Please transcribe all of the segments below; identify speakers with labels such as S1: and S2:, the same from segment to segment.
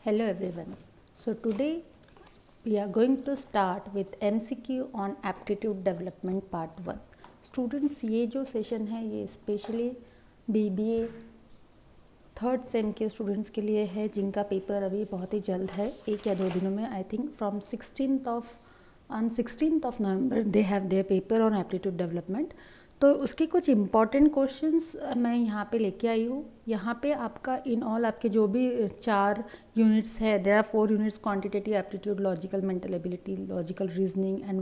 S1: Hello everyone. So today we are going to start with MCQ on aptitude development part 1. Students, ये जो session है ये specially BBA third same के students के लिए है जिनका पेपर अभी बहुत ही जल्द है, 1 या 2 दिनों में. I think from 16th of November they have their paper on aptitude development. तो उसके कुछ इंपॉर्टेंट क्वेश्चंस मैं यहाँ पे लेके आई हूँ. यहाँ पे आपका इन ऑल आपके जो भी 4 यूनिट्स है, there are 4 units: quantitative aptitude, logical mental ability, logical reasoning and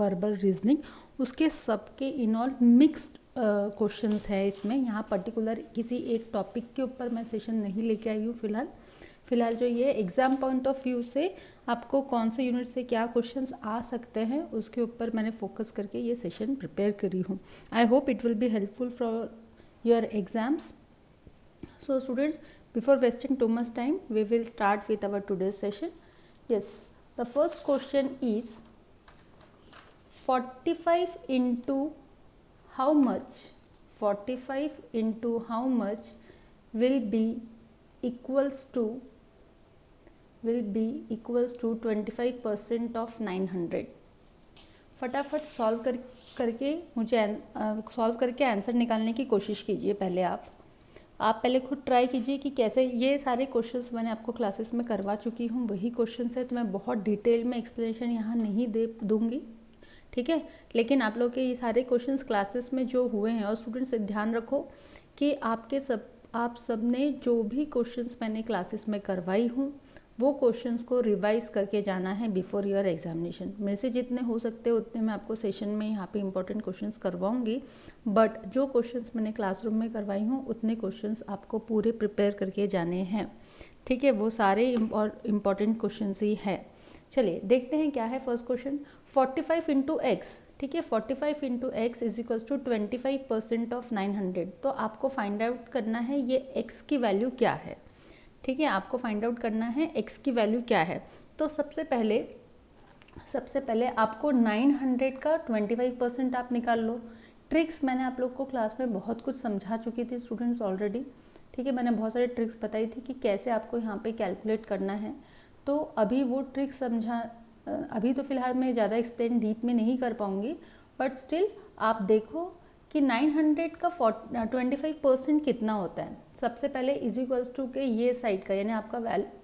S1: verbal reasoning. उसके सबके इन ऑल मिक्स्ड क्वेश्चंस है इसमें. यहाँ पर्टिकुलर किसी एक टॉपिक के ऊपर मैं सेशन नहीं लेके आई हूँ फिलहाल जो ये एग्ज़ाम पॉइंट ऑफ व्यू से आपको कौन से यूनिट से क्या क्वेश्चंस आ सकते हैं उसके ऊपर मैंने फोकस करके ये सेशन प्रिपेयर करी हूँ. I hope it will be helpful for your exams. So students, before wasting too much time we will start with our today's session. Yes, the first question is 45 into how much? 45 into how much will be equals to 25% of 900. फटाफट solve करके मुझे solve करके answer निकालने की कोशिश कीजिए. पहले आप पहले खुद ट्राई कीजिए कि कैसे. ये सारे क्वेश्चंस मैंने आपको क्लासेस में करवा चुकी हूँ, वही क्वेश्चंस है, तो मैं बहुत डिटेल में एक्सप्लेनेशन यहाँ नहीं दे दूँगी, ठीक है. लेकिन आप लोग के ये सारे क्वेश्चंस क्लासेस में जो हुए हैं, और स्टूडेंट्स ध्यान रखो कि आप सब ने जो भी क्वेश्चंस मैंने क्लासेस में करवाई हूँ वो क्वेश्चंस को रिवाइज करके जाना है बिफोर योर एग्जामिनेशन. मेरे से जितने हो सकते हैं उतने मैं आपको सेशन में यहाँ पे इंपॉर्टेंट क्वेश्चंस करवाऊँगी, बट जो क्वेश्चंस मैंने क्लासरूम में करवाई हूँ उतने क्वेश्चंस आपको पूरे प्रिपेयर करके जाने हैं, ठीक है. वो सारे इम्पॉर्टेंट क्वेश्चंस ही है. चलिए देखते हैं क्या है फर्स्ट क्वेश्चन. 45 इंटू एक्स, ठीक है. 45 into x is equals to 25% of 900. तो आपको फाइंड आउट करना है ये एक्स की वैल्यू क्या है, ठीक है. आपको फाइंड आउट करना है एक्स की वैल्यू क्या है. तो सबसे पहले आपको 900 का 25% आप निकाल लो. ट्रिक्स मैंने आप लोग को क्लास में बहुत कुछ समझा चुकी थी स्टूडेंट्स ऑलरेडी, ठीक है. मैंने बहुत सारे ट्रिक्स बताई थी कि कैसे आपको यहाँ पे कैलकुलेट करना है. तो अभी वो ट्रिक अभी तो फिलहाल मैं ज़्यादा एक्सप्लेन डीप में नहीं कर पाऊँगी, बट स्टिल आप देखो कि 900 का 25% कितना होता है. सबसे पहले इज इक्वल्स टू के ये साइड का, यानी आपका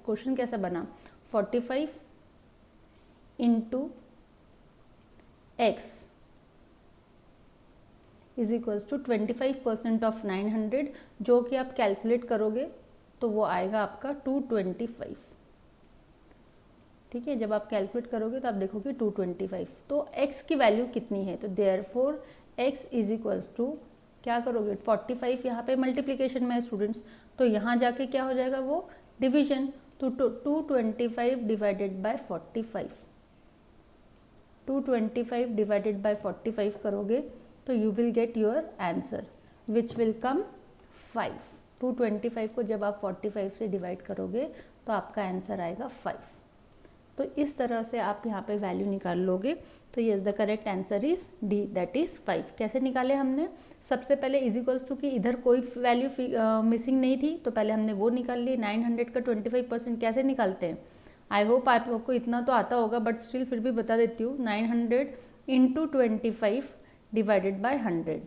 S1: क्वेश्चन कैसा बना, 45 into x is equals to 25% of 900, जो कि आप कैलकुलेट करोगे तो वो आएगा आपका 225, ठीक है. जब आप कैलकुलेट करोगे तो आप देखोगे 225. तो x की वैल्यू कितनी है, तो therefore x is equals to क्या करोगे, 45 यहाँ पे मल्टीप्लिकेशन में है स्टूडेंट्स, तो यहाँ जाके क्या हो जाएगा वो डिवीजन. तो 225 डिवाइडेड बाय 45, 225 डिवाइडेड बाय 45 करोगे तो you will get your answer which will come 5. 225 को जब आप 45 से डिवाइड करोगे तो आपका आंसर आएगा 5. तो इस तरह से आप यहाँ पे वैल्यू निकाल लोगे. तो yes, the correct answer is D, that is 5. कैसे निकाले हमने, सबसे पहले इज इक्वल्स टू कि इधर कोई वैल्यू मिसिंग नहीं थी, तो पहले हमने वो निकाल ली. 900 का 25% कैसे निकालते हैं, आई होप आप लोग को इतना तो आता होगा, बट स्टिल फिर भी बता देती हूँ. 900 into 25 divided by 100.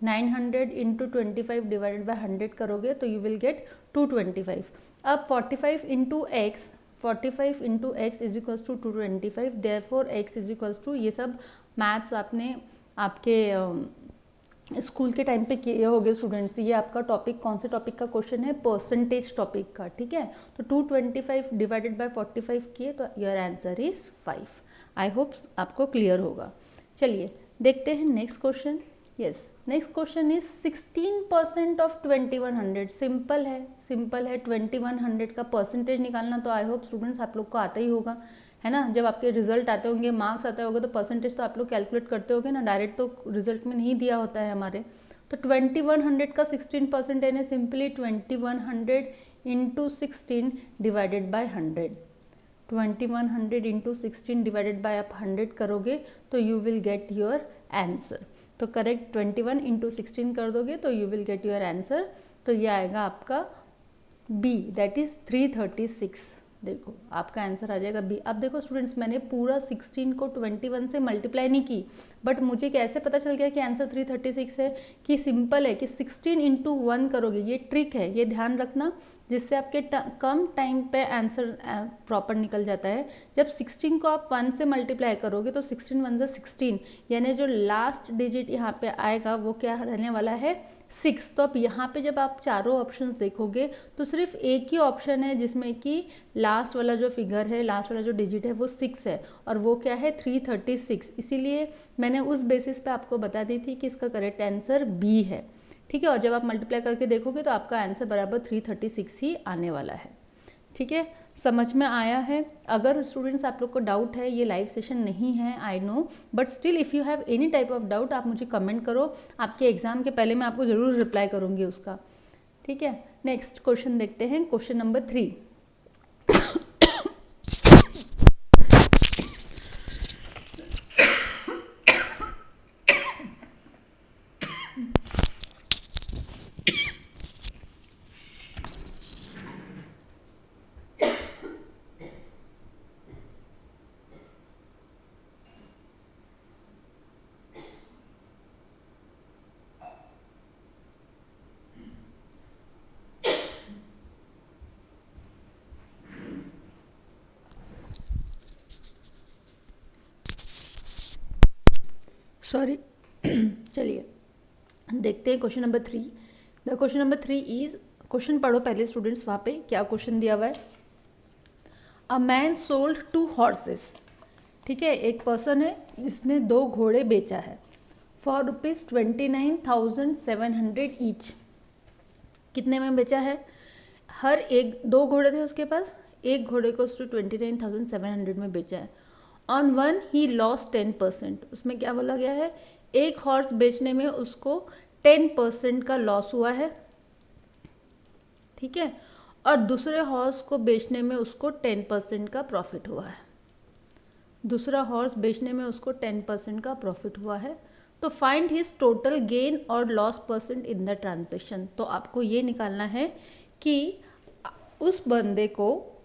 S1: 900 into 25 divided by 100 करोगे तो यू विल गेट 225. अब 45 into x, 45 into x is equals to 225. Therefore x is equals to, ये सब मैथ्स आपने आपके स्कूल के टाइम पे किए होंगे स्टूडेंट्स. ये आपका टॉपिक कौन से टॉपिक का क्वेश्चन है, परसेंटेज टॉपिक का, ठीक है. तो 225 डिवाइडेड बाय 45 किए तो your answer is 5. I hope आपको क्लियर होगा. चलिए देखते हैं next question. Yes, next question is 16% of 2100. Simple है 2100 का परसेंटेज निकालना. तो आई होप स्टूडेंट्स आप लोग को आता ही होगा, है ना. जब आपके रिजल्ट आते होंगे, मार्क्स आते होंगे, तो परसेंटेज तो आप लोग कैलकुलेट करते होंगे ना, डायरेक्ट तो रिजल्ट में नहीं दिया होता है हमारे. तो 2100 का 16% यानी simply 2100 into 16 divided by 100. 2100 into 16 divided by आप 100 करोगे तो you will get your answer. तो करेक्ट 21 इंटू 16 कर दोगे तो you will get your answer. तो ये आएगा आपका बी, दैट इज़ 336। देखो आपका आंसर आ जाएगा बी। अब देखो स्टूडेंट्स, मैंने पूरा 16 को 21 से मल्टीप्लाई नहीं की, बट मुझे कैसे पता चल गया कि आंसर 336 है? कि सिंपल है कि 16 इंटू 1 करोगे, ये ट्रिक है, ये ध्यान रखना, जिससे आपके कम टाइम पे आंसर प्रॉपर निकल जाता है। जब 16 को आप 1 से मल्टीप्लाई करोगे तो 16 1 16, यानी जो लास्ट डिजिट यहाँ पे आएगा वो क्या रहने वाला है? 6। तो अब यहाँ पे जब आप चारों ऑप्शंस देखोगे तो सिर्फ एक ही ऑप्शन है जिसमें कि लास्ट वाला जो फिगर है, लास्ट वाला जो डिजिट है वो 6 है, और वो क्या है? 336। इसीलिए मैंने उस बेसिस पे आपको बता दी थी कि इसका करेक्ट आंसर बी है। ठीक है, और जब आप मल्टीप्लाई करके देखोगे तो आपका आंसर बराबर 336 ही आने वाला है। ठीक है, समझ में आया है? अगर स्टूडेंट्स आप लोग को डाउट है, ये लाइव सेशन नहीं है, I know, but still if you have any type of doubt आप मुझे कमेंट करो, आपके एग्जाम के पहले मैं आपको ज़रूर रिप्लाई करूँगी उसका। ठीक है, नेक्स्ट क्वेश्चन देखते हैं, क्वेश्चन नंबर 3। सॉरी चलिए देखते हैं question number 3। The question number 3 is, question पढ़ो पहले स्टूडेंट्स, वहाँ पे क्या क्वेश्चन दिया हुआ है। A man sold 2 horses. ठीक है, एक पर्सन है जिसने 2 घोड़े बेचा है फॉर ₹29,700 ईच। कितने में बेचा है? हर एक 2 घोड़े थे उसके पास, एक घोड़े को उसने 29,700 में बेचा है। On one he loss 10%। उसमें क्या बोला गया है? एक हॉर्स बेचने में उसको 10% का लॉस हुआ है। ठीक है, और दूसरे हॉर्स को बेचने में उसको 10% का प्रॉफिट हुआ है। दूसरा हॉर्स बेचने में उसको 10% का प्रॉफिट हुआ है। तो फाइंड हिज टोटल गेन और loss percent in the transaction. तो आपको ये निकालना है कि उस बंदे को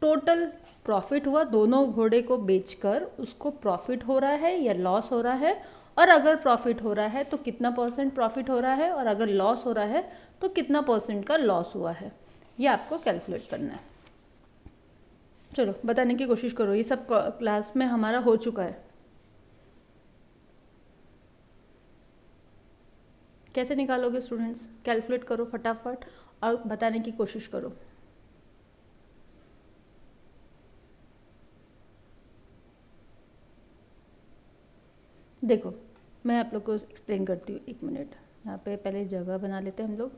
S1: टोटल प्रॉफिट हुआ, दोनों घोड़े को बेचकर उसको प्रॉफिट हो रहा है या लॉस हो रहा है, और अगर प्रॉफिट हो रहा है तो कितना परसेंट प्रॉफिट हो रहा है, और अगर लॉस हो रहा है तो कितना परसेंट का लॉस हुआ है, ये आपको कैलकुलेट करना है। चलो बताने की कोशिश करो, ये सब क्लास में हमारा हो चुका है। कैसे निकालोगे स्टूडेंट्स? कैलकुलेट करो फटाफट और बताने की कोशिश करो। देखो मैं आप लोग को एक्सप्लेन करती हूँ, 1 मिनट। यहाँ पे पहले जगह बना लेते हैं हम लोग।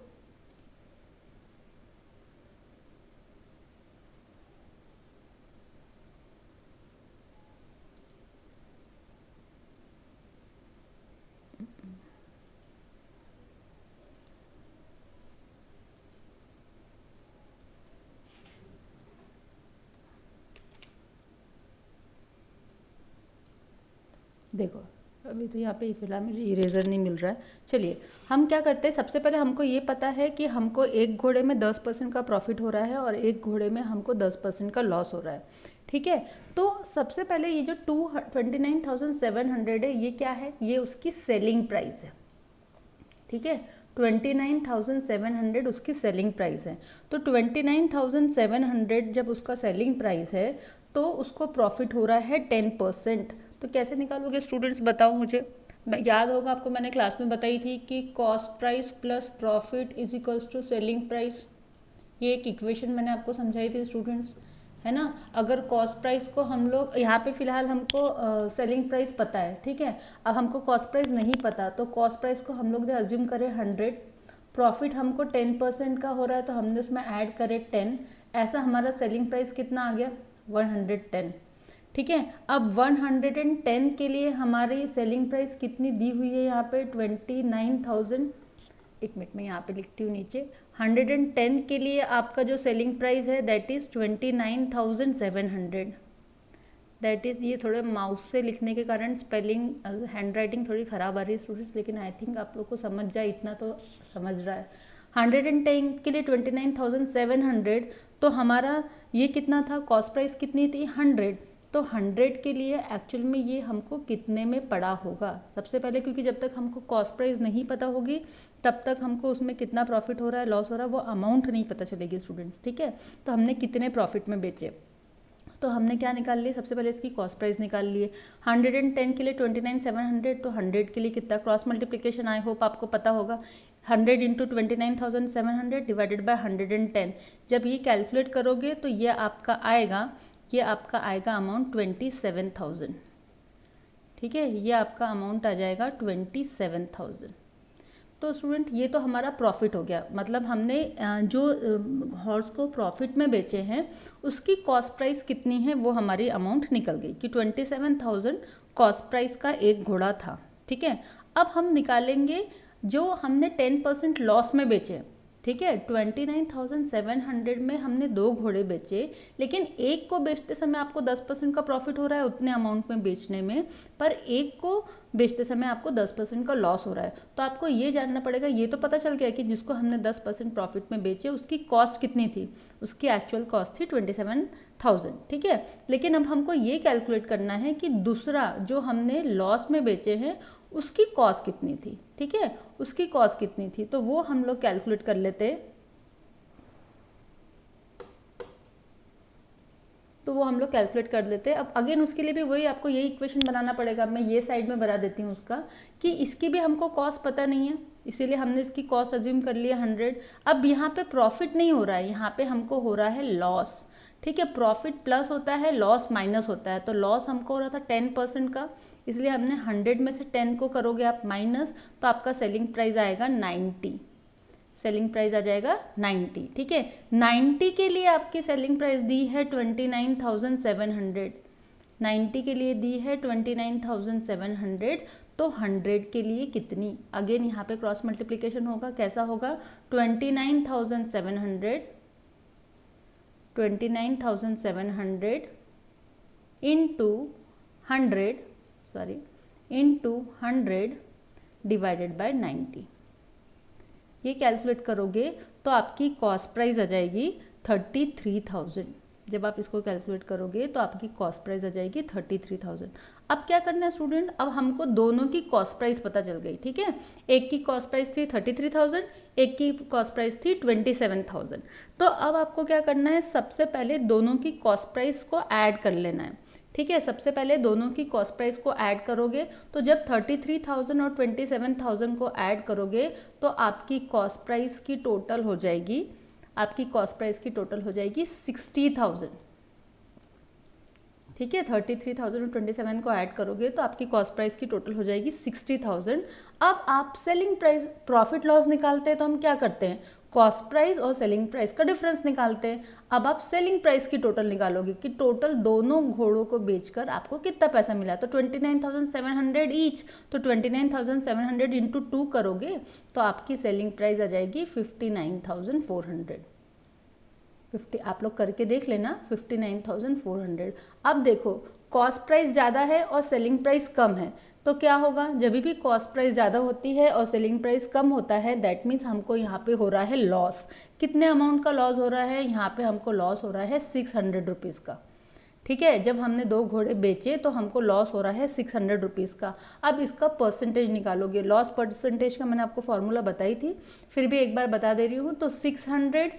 S1: देखो अभी तो यहाँ पे फिलहाल मुझे इरेजर नहीं मिल रहा है। चलिए हम क्या करते हैं, सबसे पहले हमको ये पता है कि हमको एक घोड़े में 10% का प्रॉफिट हो रहा है और एक घोड़े में हमको 10% का लॉस हो रहा है। ठीक है, तो सबसे पहले ये जो 29,700 है, ये क्या है? ये उसकी सेलिंग प्राइस है। ठीक है, 29,700 उसकी सेलिंग प्राइस है। तो 29,700 जब उसका सेलिंग प्राइस है तो उसको प्रॉफिट हो रहा है 10%। तो कैसे निकालोगे स्टूडेंट्स, बताओ मुझे। याद होगा आपको, मैंने क्लास में बताई थी कि cost price plus profit is equals to selling price. ये एक इक्वेशन मैंने आपको समझाई थी स्टूडेंट्स, है ना। अगर कॉस्ट प्राइस को हम लोग यहाँ पे फिलहाल हमको सेलिंग प्राइस पता है, ठीक है। अब हमको कॉस्ट प्राइस नहीं पता, तो कॉस्ट प्राइस को हम लोग अज्यूम करें 100, प्रॉफिट हमको 10% का हो रहा है तो हमने उसमें ऐड करे 10, ऐसा हमारा सेलिंग प्राइस कितना आ गया? 110। ठीक है, अब 110 के लिए हमारी सेलिंग प्राइस कितनी दी हुई है यहाँ पे? 29,000। 1 मिनट में यहाँ पे लिखती हूँ नीचे। 110 के लिए आपका जो सेलिंग प्राइस है दैट इज़ 29,700। दैट इज़, ये थोड़े माउस से लिखने के कारण स्पेलिंग हैंड राइटिंग थोड़ी ख़राब आ रही है स्टूडेंट्स, लेकिन आई थिंक आप लोग को समझ जाए इतना तो समझ रहा है। 110 के लिए 29,700, तो हमारा ये कितना था, कॉस्ट प्राइस कितनी थी 100, तो 100 के लिए एक्चुअल में ये हमको कितने में पड़ा होगा। सबसे पहले क्योंकि जब तक हमको कॉस्ट प्राइस नहीं पता होगी तब तक हमको उसमें कितना प्रॉफिट हो रहा है लॉस हो रहा है वो अमाउंट नहीं पता चलेगी स्टूडेंट्स, ठीक है। तो हमने कितने प्रॉफिट में बेचे, तो हमने क्या निकाल लिए, सबसे पहले इसकी कॉस्ट प्राइस निकाल लिए। 110 के लिए 29,700, तो 100 के लिए कितना, क्रॉस मल्टीप्लिकेशन आई होप आपको पता होगा, 100 इंटू 29,700 डिवाइडेड बाय 110। जब ये कैलकुलेट करोगे तो ये आपका आएगा अमाउंट 27,000, ठीक है, ये आपका अमाउंट आ जाएगा 27,000। तो स्टूडेंट ये तो हमारा प्रॉफिट हो गया, मतलब हमने जो हॉर्स को प्रॉफिट में बेचे हैं उसकी कॉस्ट प्राइस कितनी है वो हमारी अमाउंट निकल गई कि 27,000 कॉस्ट प्राइस का एक घोड़ा था, ठीक है। अब हम निकालेंगे जो हमने 10% लॉस में बेचे, ठीक है। 29,700 में हमने 2 घोड़े बेचे, लेकिन एक को बेचते समय आपको 10% का प्रॉफिट हो रहा है उतने अमाउंट में बेचने में, पर एक को बेचते समय आपको 10% का लॉस हो रहा है। तो आपको ये जानना पड़ेगा, ये तो पता चल गया कि जिसको हमने 10% प्रॉफिट में बेचे उसकी कॉस्ट कितनी थी, उसकी एक्चुअल कॉस्ट थी 27,000, ठीक है। लेकिन अब हमको ये कैलकुलेट करना है कि दूसरा जो हमने लॉस में बेचे हैं उसकी कॉस्ट कितनी थी, ठीक है, उसकी कॉस्ट कितनी थी, तो वो हम लोग कैलकुलेट कर लेते। अब अगेन उसके लिए भी वही आपको यही इक्वेशन बनाना पड़ेगा। मैं ये साइड में बना देती हूँ उसका कि इसकी भी हमको कॉस्ट पता नहीं है, इसीलिए हमने इसकी कॉस्ट अज्यूम कर लिया 100। अब यहाँ पे प्रॉफिट नहीं हो रहा है, यहाँ पे हमको हो रहा है लॉस, ठीक है। प्रॉफिट प्लस होता है, लॉस माइनस होता है, तो लॉस हमको हो रहा था 10% का, इसलिए हमने 100 में से 10 को करोगे आप माइनस, तो आपका सेलिंग प्राइस आएगा 90, सेलिंग प्राइस आ जाएगा 90, ठीक है। 90 के लिए आपकी सेलिंग प्राइस दी है 29,700, 90 के लिए दी है 29,700, तो 100 के लिए कितनी, अगेन यहाँ पे क्रॉस मल्टीप्लिकेशन होगा, कैसा होगा, 29,700 इंटू 100 डिवाइडेड बाय 90। ये कैलकुलेट करोगे तो आपकी कॉस्ट प्राइस आ जाएगी 33,000। जब आप इसको कैलकुलेट करोगे तो आपकी कॉस्ट प्राइस आ जाएगी 33,000। अब क्या करना है स्टूडेंट, अब हमको दोनों की कॉस्ट प्राइस पता चल गई, ठीक है। एक की कॉस्ट प्राइस थी 33,000, एक की कॉस्ट प्राइस थी 27,000। तो अब आपको क्या करना है, सबसे पहले दोनों की कॉस्ट प्राइस को ऐड कर लेना है, ठीक है। सबसे पहले दोनों की कॉस्ट प्राइस को ऐड करोगे, तो जब 33,000 और 27,000 को ऐड करोगे तो आपकी कॉस्ट प्राइस की टोटल हो जाएगी, 60,000, ठीक है। 33,000 और 27 को ऐड करोगे तो आपकी कॉस्ट प्राइस की टोटल हो जाएगी 60,000। अब आप सेलिंग प्राइस, प्रॉफिट लॉस निकालते हैं तो हम क्या करते हैं, कॉस्ट प्राइस और सेलिंग प्राइस का डिफरेंस निकालते हैं। अब आप सेलिंग प्राइस की टोटल निकालोगे कि टोटल दोनों घोड़ों को बेचकर आपको कितना पैसा मिला, तो 29,700 ईच, तो 29,700 इंटू 2 करोगे तो आपकी सेलिंग प्राइस आ जाएगी 59,400। आप लोग करके देख लेना, 59,400। अब देखो कॉस्ट प्राइस ज़्यादा है और सेलिंग प्राइस कम है, तो क्या होगा, जब भी कॉस्ट प्राइस ज़्यादा होती है और सेलिंग प्राइस कम होता है, दैट मीन्स हमको यहाँ पे हो रहा है लॉस। कितने अमाउंट का लॉस हो रहा है, यहाँ पे हमको लॉस हो रहा है 600 रुपीज़ का, ठीक है। जब हमने 2 घोड़े बेचे तो हमको लॉस हो रहा है 600 रुपीज़ का। अब इसका परसेंटेज निकालोगे, लॉस परसेंटेज का मैंने आपको फॉर्मूला बताई थी, फिर भी एक बार बता दे रही हूँ। तो 600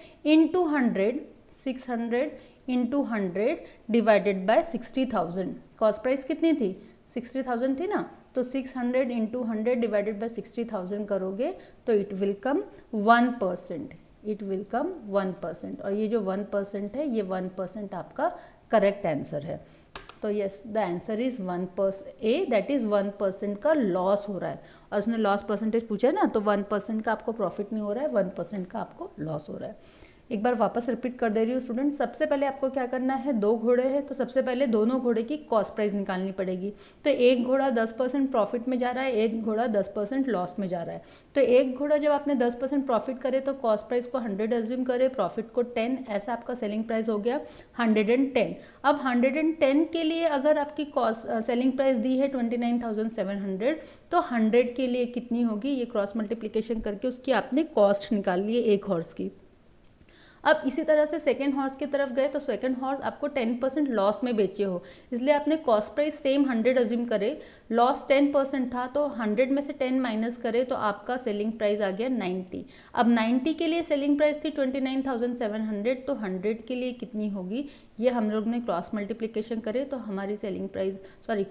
S1: into 100 divided by 60,000, cost price कितनी थी, 60,000 थी ना, तो 600 इंटू 100 डिवाइडेड बाय 60,000 करोगे तो इट विल कम 1%, और ये जो 1% है, ये 1% आपका करेक्ट आंसर है। तो yes, the answer is 1%, A that is 1% का लॉस हो रहा है। और उसने लॉस परसेंटेज पूछा है ना, तो 1% का आपको प्रॉफिट नहीं हो रहा है, 1% का आपको लॉस हो रहा है। एक बार वापस रिपीट कर दे रही हूँ स्टूडेंट, सबसे पहले आपको क्या करना है, 2 घोड़े हैं तो सबसे पहले दोनों घोड़े की कॉस्ट प्राइस निकालनी पड़ेगी। तो एक घोड़ा 10% प्रॉफिट में जा रहा है, एक घोड़ा 10% लॉस में जा रहा है। तो एक घोड़ा जब आपने 10% प्रॉफिट करे तो कॉस्ट प्राइस को 100 एज्यूम करे, प्रॉफिट को 10, ऐसा आपका सेलिंग प्राइस हो गया 110। अब 110 के लिए अगर आपकी कॉस्ट सेलिंग प्राइस दी है 29,700, तो 100 के लिए कितनी होगी, ये क्रॉस मल्टीप्लिकेशन करके उसकी आपने कॉस्ट निकाल ली है एक हॉर्स की। अब इसी तरह से सेकेंड हॉर्स की तरफ गए तो सेकेंड हॉर्स आपको 10% लॉस में बेचे हो, इसलिए आपने कॉस्ट प्राइस सेम 100 अज्यूम करे, लॉस 10% था तो 100 में से 10 माइनस करे तो आपका सेलिंग प्राइस आ गया 90। अब 90 के लिए सेलिंग प्राइस थी 29,700, तो 100 के लिए कितनी होगी, ये हम लोग ने क्रॉस मल्टीप्लिकेशन करे तो हमारी सेलिंग प्राइस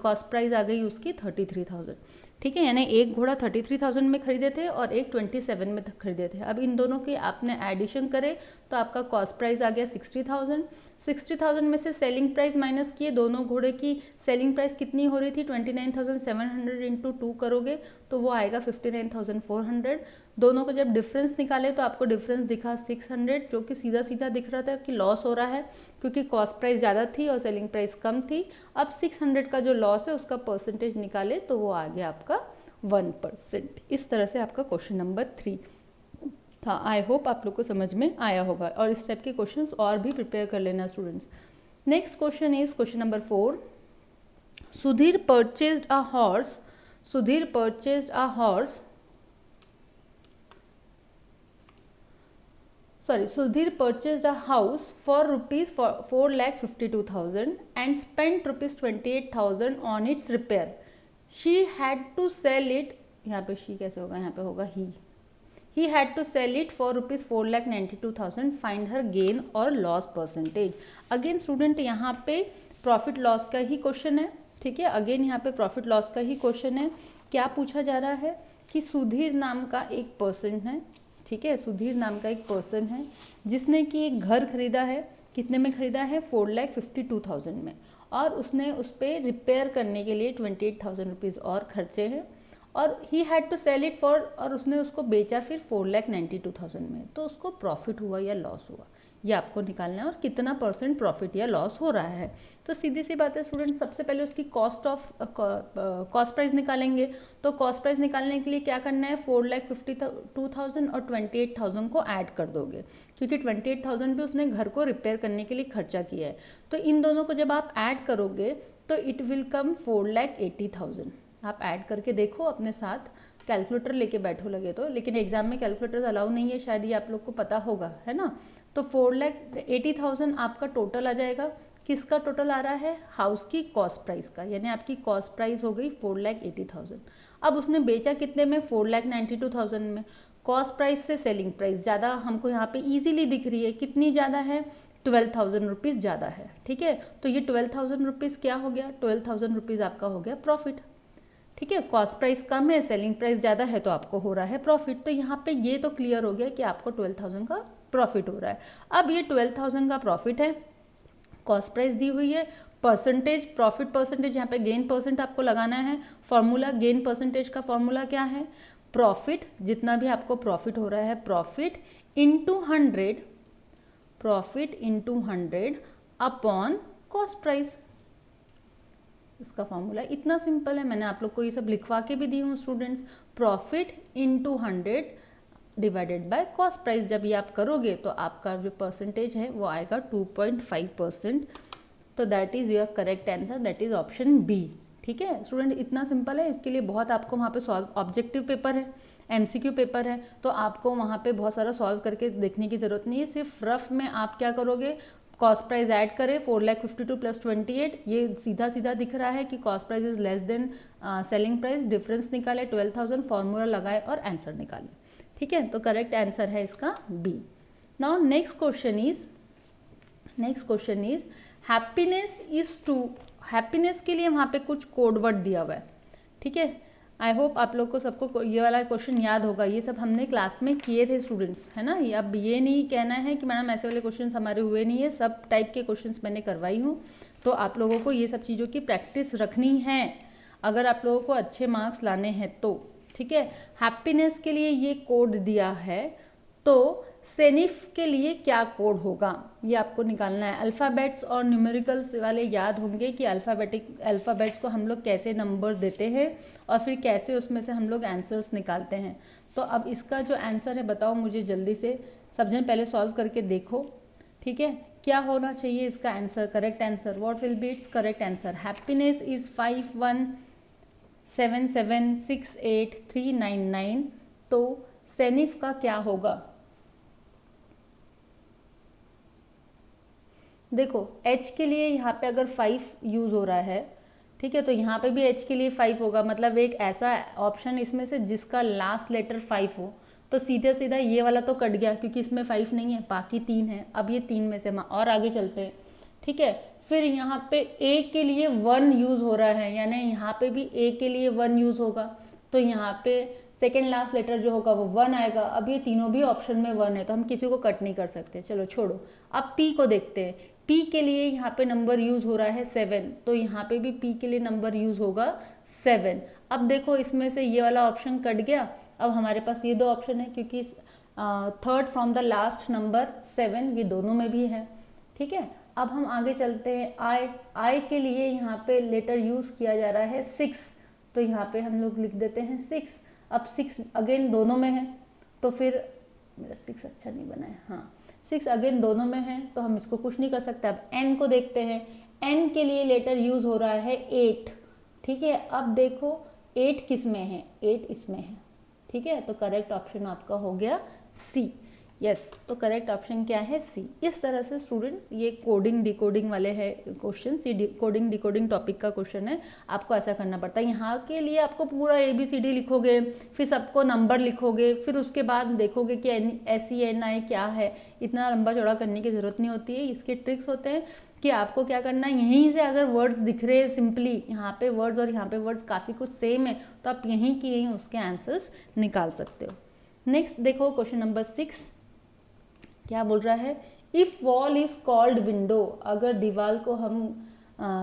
S1: कॉस्ट प्राइस आ गई उसकी 33,000। ठीक है, यानी एक घोड़ा 33,000 में खरीदे थे और एक 27 में खरीदे थे। अब इन दोनों के आपने एडिशन करे तो आपका कॉस्ट प्राइस आ गया 60,000। 60,000 में से सेलिंग प्राइस माइनस किए, दोनों घोड़े की सेलिंग प्राइस कितनी हो रही थी 29,700 इंटू 2 करोगे तो वो आएगा 59,400। दोनों को जब डिफरेंस निकाले तो आपको डिफरेंस दिखा 600, जो कि सीधा सीधा दिख रहा था कि लॉस हो रहा है क्योंकि कॉस्ट प्राइस ज़्यादा थी और सेलिंग प्राइस कम थी। अब 600 का जो लॉस है उसका परसेंटेज निकाले तो वो आ गया आपका 1%। इस तरह से आपका क्वेश्चन नंबर 3 था। आई होप आप लोग को समझ में आया होगा और इस टाइप के क्वेश्चंस और भी प्रिपेयर कर लेना students. Next question is question number 4। Sudhir purchased a horse, Sudhir purchased a horse, Sudhir purchased a house for rupees 4,52,000 and spent rupees 28,000 on its repair. She had to sell it, यहाँ पे she कैसे होगा, यहाँ पे होगा he. He had to sell it for rupees 4,92,000. Find her gain or loss percentage. Again student यहाँ पे profit loss का ही क्वेश्चन है। ठीक है, अगेन यहाँ पे प्रॉफिट लॉस का ही क्वेश्चन है। क्या पूछा जा रहा है कि सुधीर नाम का एक पर्सन है, ठीक है, सुधीर नाम का एक पर्सन है जिसने कि एक घर खरीदा है, कितने में खरीदा है 4,52,000 में, और उसने उस पर रिपेयर करने के लिए 28,000 रुपीज़ और खर्चे हैं, और he had to sell it for, और उसने उसको बेचा फिर 4,92,000 में, तो उसको प्रॉफिट हुआ या लॉस हुआ, ये आपको निकालना है, और कितना परसेंट प्रॉफिट या लॉस हो रहा है। तो सीधी सी बात है स्टूडेंट, सबसे पहले उसकी कॉस्ट प्राइस निकालेंगे। तो कॉस्ट प्राइस निकालने के लिए क्या करना है, 4,52,000 और 28,000 को ऐड कर दोगे, क्योंकि 28,000 भी उसने घर को रिपेयर करने के लिए खर्चा किया है। तो इन दोनों को जब आप ऐड करोगे तो इट विल कम 4,80,000। आप ऐड करके देखो अपने साथ, कैलकुलेटर लेके बैठो लगे तो, लेकिन एग्जाम में कैलकुलेटर अलाउ नहीं है, शायद ये आप लोग को पता होगा, है ना। तो 4,80,000 आपका टोटल आ जाएगा। किसका टोटल आ रहा है, हाउस की कॉस्ट प्राइस का, यानी आपकी कॉस्ट प्राइस हो गई 4,80,000। अब उसने बेचा कितने में, 4,92,000 में। कॉस्ट प्राइस से सेलिंग प्राइस ज़्यादा हमको यहाँ पे इजीली दिख रही है, कितनी ज़्यादा है, 12,000 रुपीज़ ज़्यादा है। ठीक है, तो ये 12,000 रुपीज़ क्या हो गया, 12,000 रुपीज़ आपका हो गया प्रॉफिट। ठीक है, कॉस्ट प्राइस कम है, सेलिंग प्राइस ज़्यादा है, तो आपको हो रहा है प्रॉफिट। तो यहाँ पे ये तो क्लियर हो गया कि आपको 12,000 का प्रॉफिट हो रहा है। अब ये 12,000 का प्रॉफिट है, कॉस्ट प्राइस दी हुई है, परसेंटेज, प्रॉफिट परसेंटेज, यहाँ पे गेन परसेंट आपको लगाना है। फॉर्मूला, गेन परसेंटेज का फॉर्मूला क्या है, प्रॉफिट, जितना भी आपको प्रॉफिट हो रहा है, profit into 100, profit into 100 upon cost price. इसका फॉर्मूला इतना सिंपल है, मैंने आप लोग को ये सब लिखवा के भी दी हूँ students. Profit into 100 divided by cost price, जब ये आप करोगे तो आपका जो परसेंटेज है वो आएगा 2.5%। तो that is your correct answer, that is option B. ठीक है स्टूडेंट, इतना सिंपल है। इसके लिए बहुत आपको वहाँ पे सॉल्व, ऑब्जेक्टिव पेपर है, MCQ पेपर है, तो आपको वहाँ पे बहुत सारा सॉल्व करके देखने की ज़रूरत नहीं है। सिर्फ रफ में आप क्या करोगे, कॉस्ट प्राइस ऐड करें 4,52,000 प्लस 28, ये सीधा सीधा दिख रहा है कि cost price is less than selling price, difference निकाले 12,000, फॉर्मूला लगाए और आंसर निकाले। ठीक है, तो करेक्ट आंसर है इसका B. Now next question is happiness is to, happiness के लिए वहाँ पे कुछ कोड वर्ड दिया हुआ है। ठीक है, आई होप आप लोग को सबको ये वाला क्वेश्चन याद होगा, ये सब हमने क्लास में किए थे स्टूडेंट्स, है ना। अब ये नहीं कहना है कि मैडम ऐसे वाले क्वेश्चंस हमारे हुए नहीं है, सब टाइप के क्वेश्चंस मैंने करवाई हूँ। तो आप लोगों को ये सब चीज़ों की प्रैक्टिस रखनी है अगर आप लोगों को अच्छे मार्क्स लाने हैं तो। ठीक है, हैप्पीनेस के लिए ये कोड दिया है, तो सेनिफ के लिए क्या कोड होगा, ये आपको निकालना है। अल्फ़ाबेट्स और न्यूमेरिकल्स वाले याद होंगे कि अल्फ़ाबेट्स को हम लोग कैसे नंबर देते हैं और फिर कैसे उसमें से हम लोग आंसर्स निकालते हैं। तो अब इसका जो आंसर है बताओ मुझे जल्दी से, सब जन पहले सॉल्व करके देखो, ठीक है। क्या होना चाहिए इसका answer, correct answer, what will be it's correct answer. Happiness is 5177683999, तो सेनिफ का क्या होगा। देखो H के लिए यहाँ पे अगर 5 यूज़ हो रहा है, ठीक है, तो यहाँ पे भी H के लिए 5 होगा, मतलब एक ऐसा ऑप्शन इसमें से जिसका लास्ट लेटर 5 हो, तो सीधे सीधा ये वाला तो कट गया क्योंकि इसमें 5 नहीं है, बाकी 3 है। अब ये 3 में से और आगे चलते हैं, ठीक है। फिर यहाँ पे A के लिए 1 यूज़ हो रहा है, यानी यहाँ पे भी A के लिए 1 यूज़ होगा, तो यहाँ पे सेकेंड लास्ट लेटर जो होगा वो 1 आएगा। अब ये तीनों भी ऑप्शन में 1 है, तो हम किसी को कट नहीं कर सकते, चलो छोड़ो। अब P को देखते हैं। P के लिए यहाँ पे नंबर यूज़ हो रहा है 7, तो यहाँ पे भी P के लिए नंबर यूज़ होगा 7। अब देखो इसमें से ये वाला ऑप्शन कट गया, अब हमारे पास ये दो ऑप्शन है, क्योंकि third from the last number 7 ये दोनों में भी है, ठीक है। अब हम आगे चलते हैं। I के लिए यहाँ पे लेटर यूज़ किया जा रहा है 6, तो यहाँ पे हम लोग लिख देते हैं 6। अब 6 अगेन दोनों में है, तो फिर मेरा 6 अच्छा नहीं बना है, हाँ 6 अगेन दोनों में है, तो हम इसको कुछ नहीं कर सकते। अब N को देखते हैं। N के लिए लेटर यूज़ हो रहा है 8, ठीक है। अब देखो 8 किस में है, 8 इसमें है, ठीक है, तो करेक्ट ऑप्शन आपका हो गया C। यस, तो करेक्ट ऑप्शन क्या है, C। इस तरह से स्टूडेंट्स ये कोडिंग डिकोडिंग वाले हैं क्वेश्चन, ये कोडिंग डिकोडिंग टॉपिक का क्वेश्चन है, आपको ऐसा करना पड़ता है। यहाँ के लिए आपको पूरा ABCD लिखोगे, फिर सबको नंबर लिखोगे, फिर उसके बाद देखोगे कि SENI क्या है, इतना लंबा चौड़ा करने की ज़रूरत नहीं होती है। इसके ट्रिक्स होते हैं कि आपको क्या करना है, यहीं से अगर वर्ड्स दिख रहे हैं सिंपली, यहाँ पे वर्ड्स और यहाँ पे वर्ड्स काफ़ी कुछ सेम है, तो आप यहीं की यहीं उसके आंसर्स निकाल सकते हो। नेक्स्ट देखो क्वेश्चन नंबर 6 क्या बोल रहा है। If wall is called window, अगर दीवार को हम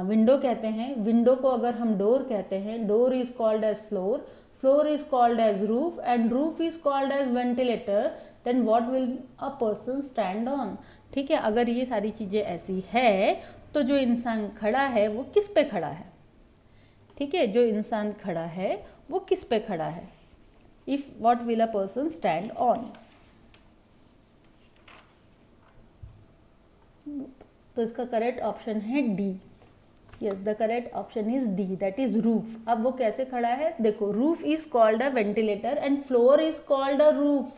S1: विंडो कहते हैं, विंडो को अगर हम डोर कहते हैं, door is called as floor, floor is called as roof, and roof is called as ventilator, then what will a person stand on. ठीक है, अगर ये सारी चीज़ें ऐसी है तो जो इंसान खड़ा है वो किस पे खड़ा है, ठीक है, जो इंसान खड़ा है वो किस पे खड़ा है। If what will a person stand on, तो इसका करेक्ट ऑप्शन है D. Yes, the correct option is D, that is roof. अब वो कैसे खड़ा है, देखो roof is called a ventilator and floor is called a roof,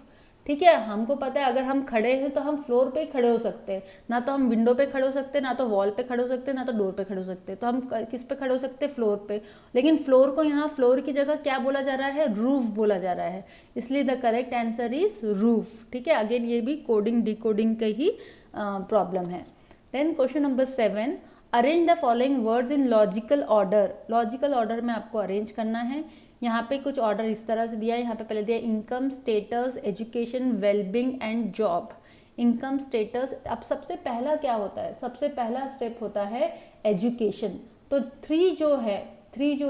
S1: ठीक है। हमको पता है अगर हम खड़े हैं तो हम फ्लोर पे ही खड़े हो सकते हैं, ना तो हम विंडो पे खड़े हो सकते हैं, ना तो वॉल पे खड़े हो सकते हैं, ना तो डोर पे खड़े हो सकते हैं, तो हम किस पे खड़े हो सकते हैं, फ्लोर पे। लेकिन फ्लोर को यहाँ फ्लोर की जगह क्या बोला जा रहा है, रूफ बोला जा रहा है, इसलिए the correct answer is roof, ठीक है। अगेन ये भी कोडिंग डिकोडिंग का ही प्रॉब्लम है। Then question number 7, arrange the following words in logical order. Logical order में आपको अरेंज करना है। यहाँ पे कुछ ऑर्डर इस तरह से दिया है, यहाँ पे पहले दिया income, status, education, wellbeing and job. Income, status, अब सबसे पहला क्या होता है, सबसे पहला स्टेप होता है एजुकेशन, तो 3 जो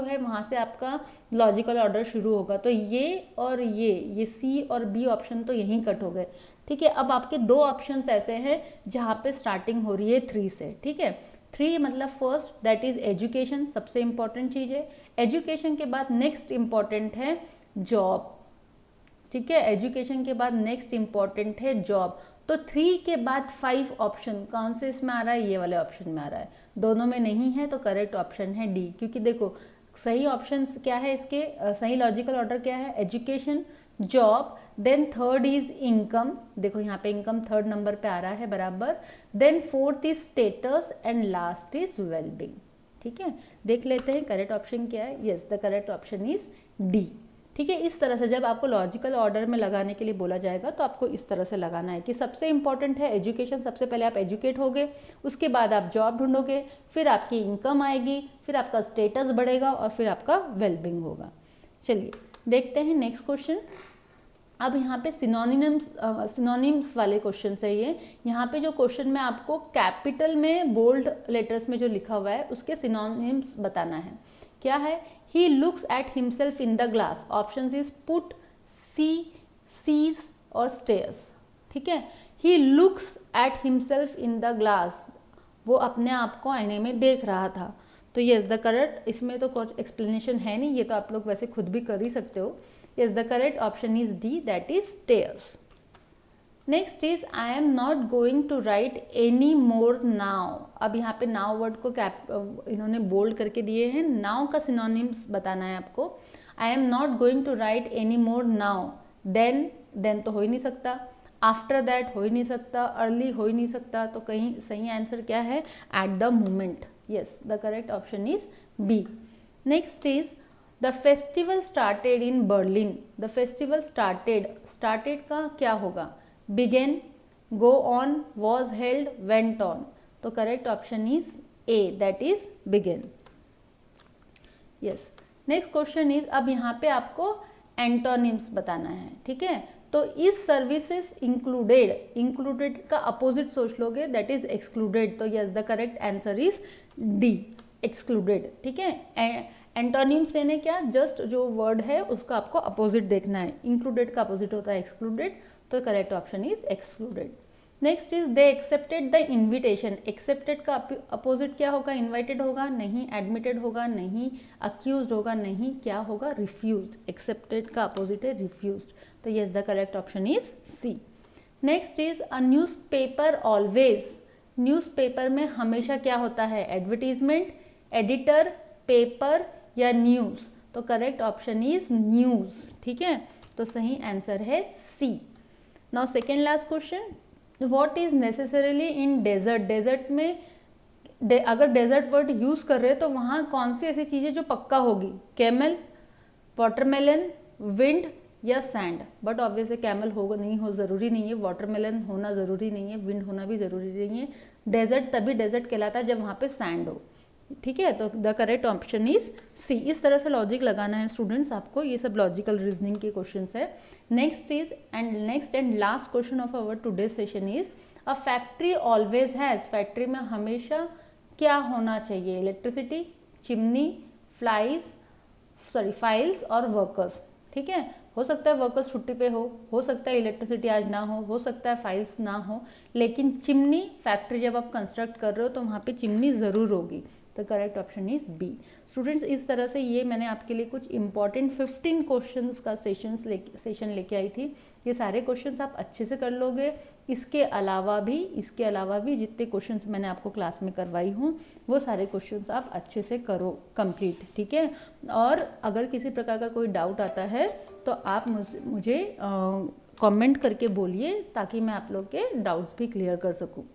S1: है वहाँ से आपका लॉजिकल ऑर्डर शुरू होगा, तो ये और ये सी और बी ऑप्शन तो यहीं कट हो गए, ठीक है। अब आपके 2 ऑप्शंस ऐसे हैं जहाँ पे स्टार्टिंग हो रही है 3 से, ठीक है। 3 मतलब फर्स्ट दैट इज एजुकेशन, सबसे इंपॉर्टेंट चीज़ है। एजुकेशन के बाद नेक्स्ट इंपॉर्टेंट है जॉब, ठीक है। एजुकेशन के बाद नेक्स्ट इंपॉर्टेंट है जॉब, तो 3 के बाद 5 ऑप्शन कौन से इसमें आ रहा है, ये वाले ऑप्शन में आ रहा है, दोनों में नहीं है, तो करेक्ट ऑप्शन है डी। क्योंकि देखो सही ऑप्शन क्या है इसके, सही लॉजिकल ऑर्डर क्या है, education, job, then third is income, देखो यहाँ पे इनकम थर्ड नंबर पे आ रहा है बराबर, then fourth is status and last is wellbeing, ठीक है। देख लेते हैं करेक्ट ऑप्शन क्या है। Yes, the correct option is D, ठीक है। इस तरह से जब आपको लॉजिकल ऑर्डर में लगाने के लिए बोला जाएगा तो आपको इस तरह से लगाना है कि सबसे इंपॉर्टेंट है एजुकेशन, सबसे पहले आप एजुकेट होगे, उसके बाद आप जॉब ढूंढोगे, फिर आपकी इनकम आएगी, फिर आपका स्टेटस बढ़ेगा और फिर आपका वेलबींग होगा। चलिए देखते हैं नेक्स्ट क्वेश्चन। अब यहाँ पे सिनोनिम्स वाले क्वेश्चन है ये। यहाँ पे जो क्वेश्चन में आपको कैपिटल में बोल्ड लेटर्स में जो लिखा हुआ है उसके सिनोनिम्स बताना है। क्या है, he looks at himself in the glass, option is put, C, sees और स्टेयर्स। ठीक है। He looks at himself in the glass, वो अपने आप को आईने में देख रहा था। तो यस द करेक्ट, इसमें तो कुछ एक्सप्लेनेशन है नहीं, ये तो आप लोग वैसे खुद भी कर ही सकते हो। Yes the correct option is D, that is stairs. Next is I am not going to write any more now. अब यहाँ पे नाउ वर्ड को इन्होंने बोल्ड करके दिए हैं, नाउ का सिनोनिम्स बताना है आपको। I am not going to write any more now, then तो हो ही नहीं सकता, आफ्टर दैट हो ही नहीं सकता, अर्ली हो ही नहीं सकता, तो कहीं सही आंसर क्या है, at the moment. Yes the correct option is B. Next is the festival started in Berlin. The festival started का क्या होगा, begin, go on, was held, went on. तो correct option is A, that is begin. Yes next question is, अब यहाँ पे आपको antonyms बताना है, ठीक है। तो इस सर्विसेज इंक्लूडेड का अपोजिट सोच लोगे, दैट इज एक्सक्लूडेड। तो yes the correct answer is D, excluded, ठीक है। एंटोनिम्स लेने क्या, जस्ट जो वर्ड है उसका आपको अपोजिट देखना है, इंक्लूडेड का अपोजिट होता है एक्सक्लूडेड, तो correct option is excluded. Next is they accepted the invitation. Accepted का अपोजिट क्या होगा, इन्वाइटेड होगा नहीं, एडमिटेड होगा नहीं, अक्यूज होगा नहीं, क्या होगा, रिफ्यूज। एक्सेप्टेड का अपोजिट है रिफ्यूज, तो yes the correct option is C. Next is a newspaper always. Newspaper में हमेशा क्या होता है, एडवर्टीजमेंट, एडिटर, पेपर या न्यूज़। तो करेक्ट ऑप्शन इज न्यूज़, ठीक है। तो सही आंसर है C. Now second last question, what is necessarily in desert. Desert में अगर डेजर्ट वर्ड यूज कर रहे हैं तो वहाँ कौन सी ऐसी चीज़ें जो पक्का होगी, कैमल, वाटरमेलन, विंड या सैंड। बट ऑब्वियसली कैमल होगा नहीं, हो ज़रूरी नहीं है, वाटरमेलन होना ज़रूरी नहीं है, विंड होना भी ज़रूरी नहीं है। डेजर्ट तभी डेजर्ट कहलाता है जब वहाँ पे सैंड हो, ठीक है। तो the correct option is C. इस तरह से लॉजिक लगाना है स्टूडेंट्स आपको, ये सब लॉजिकल रीजनिंग के क्वेश्चंस है। Next and last question of our today session is, a factory always has. Factory में हमेशा क्या होना चाहिए, इलेक्ट्रिसिटी, चिमनी, फाइल्स और वर्कर्स, ठीक है। हो सकता है वर्कर्स छुट्टी पे हो सकता है इलेक्ट्रिसिटी आज ना हो सकता है फाइल्स ना हो, लेकिन चिमनी, फैक्ट्री जब आप कंस्ट्रक्ट कर रहे हो तो वहाँ पे चिमनी ज़रूर होगी। तो correct option is B. Students इस तरह से ये मैंने आपके लिए कुछ इंपॉर्टेंट 15 क्वेश्चंस का सेशन लेके आई थी। ये सारे क्वेश्चंस आप अच्छे से कर लोगे। इसके अलावा भी जितने क्वेश्चंस मैंने आपको क्लास में करवाई हूँ वो सारे क्वेश्चंस आप अच्छे से करो कंप्लीट, ठीक है। और अगर किसी प्रकार का कोई डाउट आता है तो आप मुझे कमेंट करके बोलिए, ताकि मैं आप लोग के डाउट्स भी क्लियर कर सकूँ।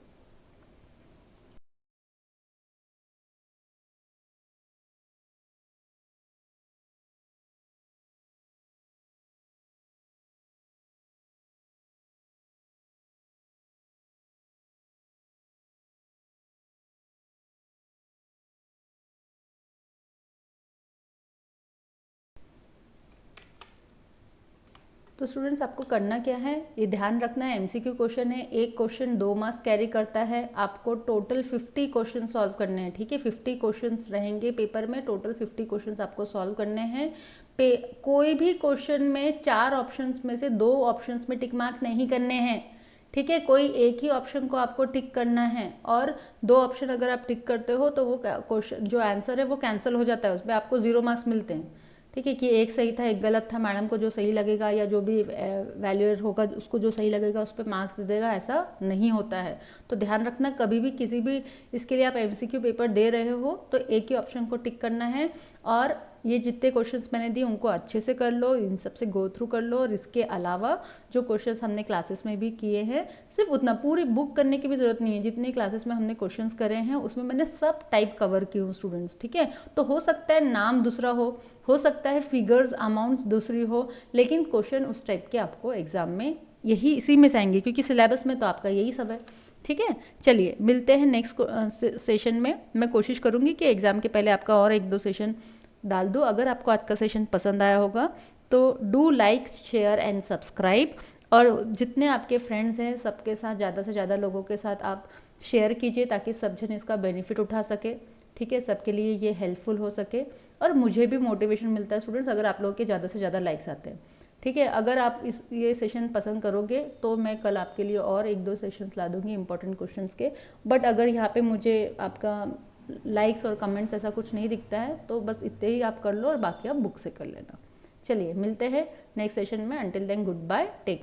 S1: तो स्टूडेंट्स आपको करना क्या है, ये ध्यान रखना है, एमसीक्यू क्वेश्चन है, एक क्वेश्चन 2 मार्क्स कैरी करता है। आपको टोटल 50 क्वेश्चन सॉल्व करने हैं, ठीक है। 50 क्वेश्चंस रहेंगे पेपर में, टोटल 50 क्वेश्चंस आपको सॉल्व करने हैं। कोई भी क्वेश्चन में 4 ऑप्शंस में से 2 ऑप्शंस में टिक मार्क नहीं करने हैं, ठीक है। कोई एक ही ऑप्शन को आपको टिक करना है, और 2 ऑप्शन अगर आप टिक करते हो तो वो क्वेश्चन जो आंसर है वो कैंसिल हो जाता है, उसमें आपको 0 मार्क्स मिलते हैं, ठीक है। कि एक सही था एक गलत था, मैडम को जो सही लगेगा या जो भी वैल्यूअर होगा उसको जो सही लगेगा उस पर मार्क्स दे देगा, ऐसा नहीं होता है। तो ध्यान रखना, कभी भी किसी भी इसके लिए आप एमसीक्यू पेपर दे रहे हो तो एक ही ऑप्शन को टिक करना है, और ये जितने क्वेश्चंस मैंने दिए उनको अच्छे से कर लो, इन सब से गो थ्रू कर लो। और इसके अलावा जो क्वेश्चंस हमने क्लासेस में भी किए हैं, सिर्फ उतना पूरी बुक करने की भी ज़रूरत नहीं है, जितने क्लासेस में हमने क्वेश्चंस करे हैं उसमें मैंने सब टाइप कवर की हूँ स्टूडेंट्स, ठीक है। तो हो सकता है नाम दूसरा हो सकता है फिगर्स अमाउंट्स दूसरी हो, लेकिन क्वेश्चन उस टाइप के आपको एग्जाम में इसी में से आएंगे, क्योंकि सिलेबस में तो आपका यही सब है, ठीक है। चलिए मिलते हैं नेक्स्ट सेशन में। मैं कोशिश करूँगी कि एग्ज़ाम के पहले आपका और 1-2 सेशन डाल दूँ। अगर आपको आज का सेशन पसंद आया होगा तो do like, share and subscribe, और जितने आपके फ्रेंड्स हैं सबके साथ, ज़्यादा से ज़्यादा लोगों के साथ आप शेयर कीजिए, ताकि सब जन इसका बेनिफिट उठा सके, ठीक है। सबके लिए ये हेल्पफुल हो सके, और मुझे भी मोटिवेशन मिलता है स्टूडेंट्स अगर आप लोगों के ज़्यादा से ज़्यादा लाइक्स आते हैं, ठीक है, अगर आप ये सेशन पसंद करोगे तो मैं कल आपके लिए और 1-2 सेशंस ला दूँगी इंपॉर्टेंट क्वेश्चंस के। बट अगर यहाँ पे मुझे आपका लाइक्स और कमेंट्स ऐसा कुछ नहीं दिखता है तो बस इतने ही आप कर लो और बाकी आप बुक से कर लेना। चलिए मिलते हैं नेक्स्ट सेशन में। Until then goodbye, take